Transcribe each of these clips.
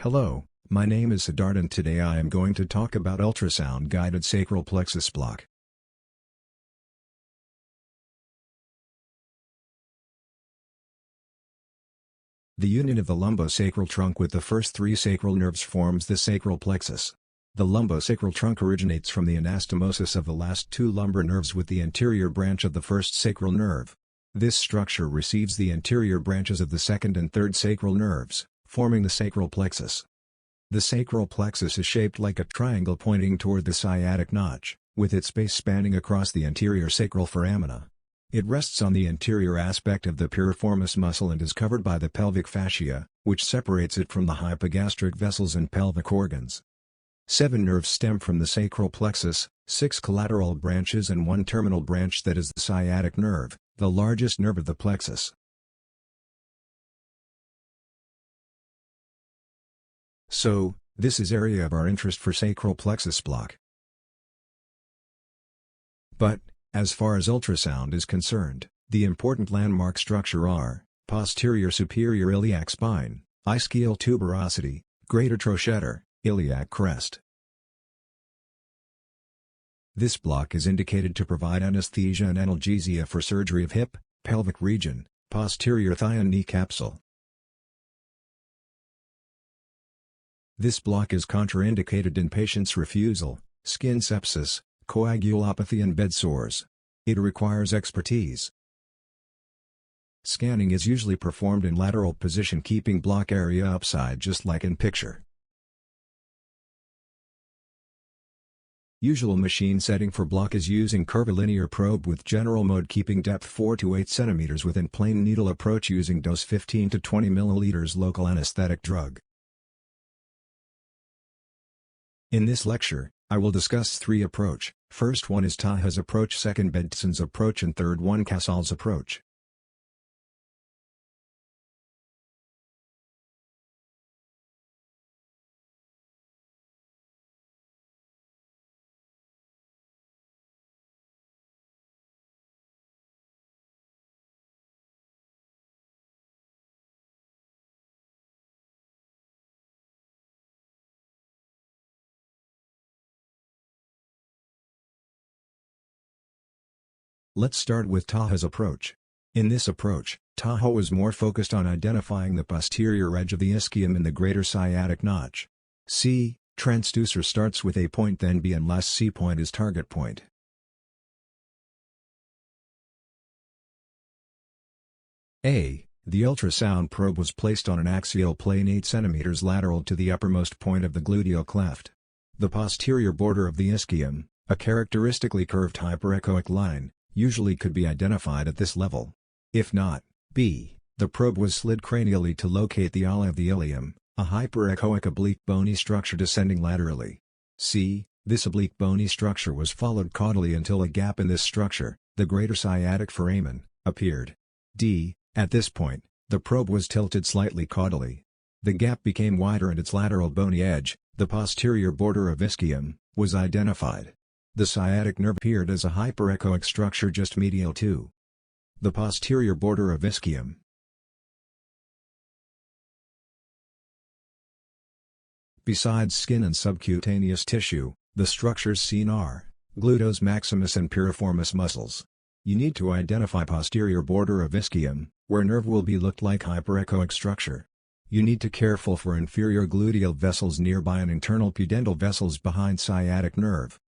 Hello, my name is Siddharth and today I am going to talk about ultrasound-guided sacral plexus block. The union of the lumbosacral trunk with the first three sacral nerves forms the sacral plexus. The lumbosacral trunk originates from the anastomosis of the last two lumbar nerves with the anterior branch of the first sacral nerve. This structure receives the anterior branches of the second and third sacral nerves, forming the sacral plexus. The sacral plexus is shaped like a triangle pointing toward the sciatic notch, with its base spanning across the anterior sacral foramina. It rests on the anterior aspect of the piriformis muscle and is covered by the pelvic fascia, which separates it from the hypogastric vessels and pelvic organs. 7 nerves stem from the sacral plexus, 6 collateral branches and 1 terminal branch that is the sciatic nerve, the largest nerve of the plexus. So, this is area of our interest for sacral plexus block. But, as far as ultrasound is concerned, the important landmark structure are, posterior superior iliac spine, ischial tuberosity, greater trochlear, iliac crest. This block is indicated to provide anesthesia and analgesia for surgery of hip, pelvic region, posterior thigh and knee capsule. This block is contraindicated in patients' refusal, skin sepsis, coagulopathy and bed sores. It requires expertise. Scanning is usually performed in lateral position keeping block area upside just like in picture. Usual machine setting for block is using curvilinear probe with general mode keeping depth 4 to 8 cm within plain needle approach using dose 15 to 20 ml local anesthetic drug. In this lecture, I will discuss 3 approach. First one is Taha's approach, second Bedtson's approach and third one Casal's approach. Let's start with Taha's approach. In this approach, Taha was more focused on identifying the posterior edge of the ischium in the greater sciatic notch. C. Transducer starts with A point then B and last C point is target point. A. The ultrasound probe was placed on an axial plane 8 cm lateral to the uppermost point of the gluteal cleft. The posterior border of the ischium, a characteristically curved hyperechoic line, usually could be identified at this level. If not, B. The probe was slid cranially to locate the ala of the ilium, a hyperechoic oblique bony structure descending laterally. C. This oblique bony structure was followed caudally until a gap in this structure, the greater sciatic foramen, appeared. D. At this point, the probe was tilted slightly caudally. The gap became wider and its lateral bony edge, the posterior border of ischium, was identified. The sciatic nerve appeared as a hyperechoic structure just medial to the posterior border of ischium. Besides skin and subcutaneous tissue, the structures seen are gluteus maximus and piriformis muscles. You need to identify posterior border of ischium, where nerve will be looked like hyperechoic structure. You need to careful for inferior gluteal vessels nearby and internal pudendal vessels behind sciatic nerve.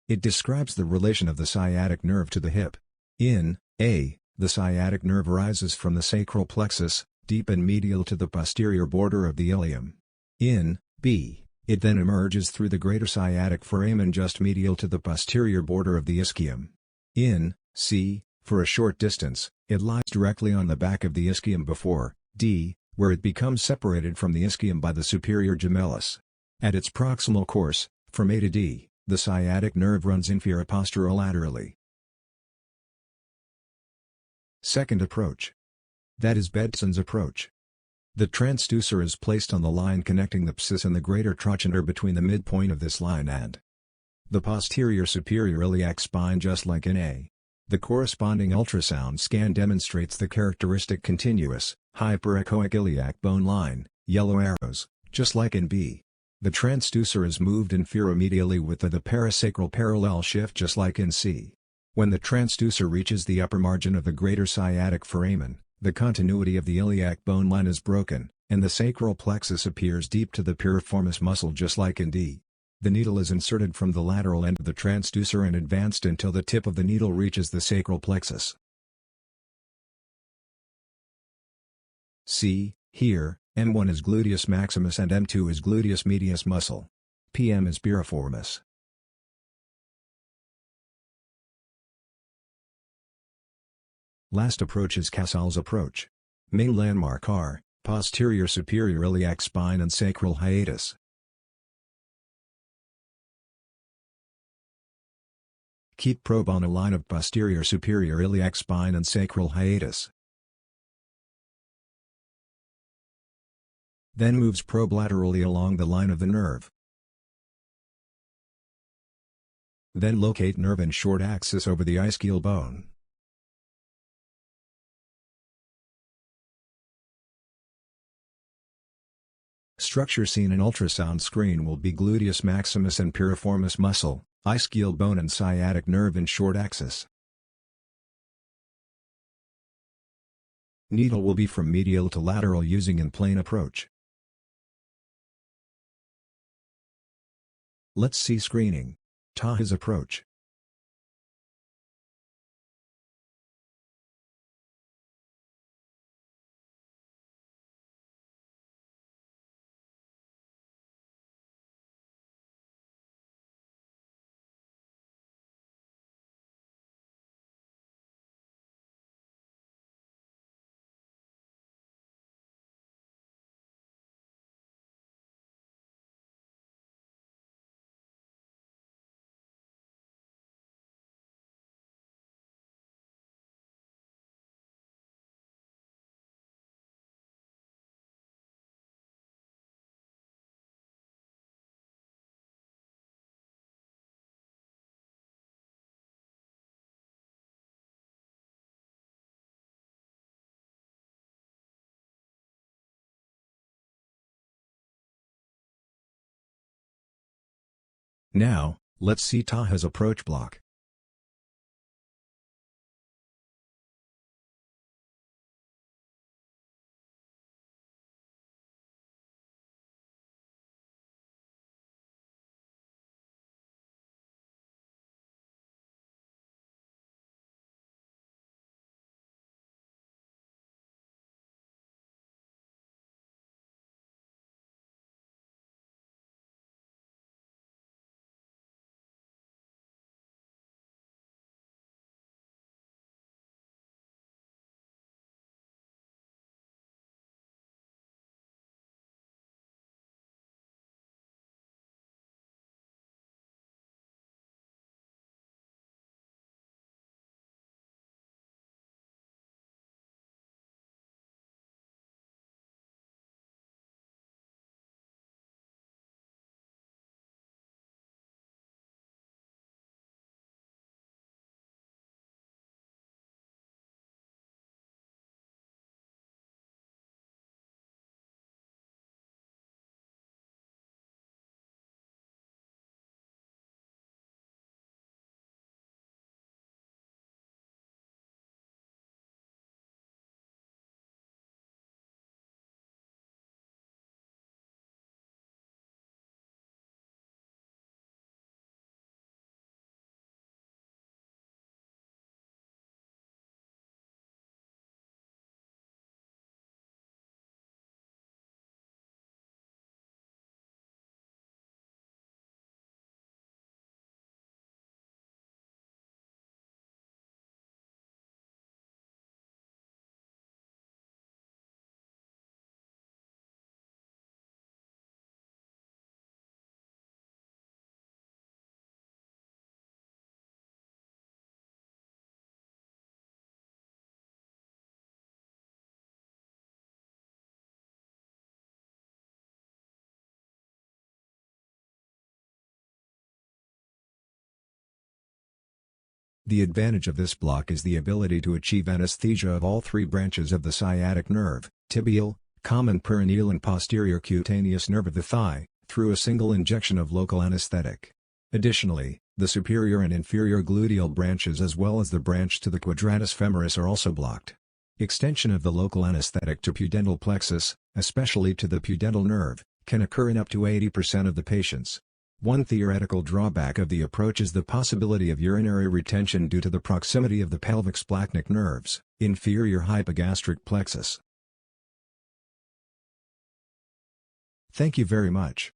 It describes the relation of the sciatic nerve to the hip. In A, the sciatic nerve arises from the sacral plexus, deep and medial to the posterior border of the ilium. In B, it then emerges through the greater sciatic foramen just medial to the posterior border of the ischium. In C, for a short distance, it lies directly on the back of the ischium before D, where it becomes separated from the ischium by the superior gemellus. At its proximal course, from A to D, the sciatic nerve runs inferior-posterolaterally. Second approach. That is Bedtson's approach. The transducer is placed on the line connecting the psoas and the greater trochlear between the midpoint of this line and the posterior superior iliac spine just like in A. The corresponding ultrasound scan demonstrates the characteristic continuous, hyperechoic iliac bone line, yellow arrows, just like in B. The transducer is moved inferomedially with the parasacral parallel shift just like in C. When the transducer reaches the upper margin of the greater sciatic foramen, the continuity of the iliac bone line is broken, and the sacral plexus appears deep to the piriformis muscle just like in D. The needle is inserted from the lateral end of the transducer and advanced until the tip of the needle reaches the sacral plexus. See, here, M1 is gluteus maximus and M2 is gluteus medius muscle. PM is piriformis. Last approach is Casals approach. Main landmark are, posterior superior iliac spine and sacral hiatus. Keep probe on a line of posterior superior iliac spine and sacral hiatus. Then moves probe laterally along the line of the nerve. Then locate nerve and short axis over the ischial bone. Structure seen in ultrasound screen will be gluteus maximus and piriformis muscle, ischial bone and sciatic nerve in short axis. Needle will be from medial to lateral using in-plane approach. Let's see screening. Taha's approach. Now, let's see Taha's approach block. The advantage of this block is the ability to achieve anesthesia of all three branches of the sciatic nerve, tibial, common peroneal and posterior cutaneous nerve of the thigh, through a single injection of local anesthetic. Additionally, the superior and inferior gluteal branches as well as the branch to the quadratus femoris are also blocked. Extension of the local anesthetic to pudendal plexus, especially to the pudendal nerve, can occur in up to 80% of the patients. One theoretical drawback of the approach is the possibility of urinary retention due to the proximity of the pelvic splanchnic nerves, inferior hypogastric plexus. Thank you very much.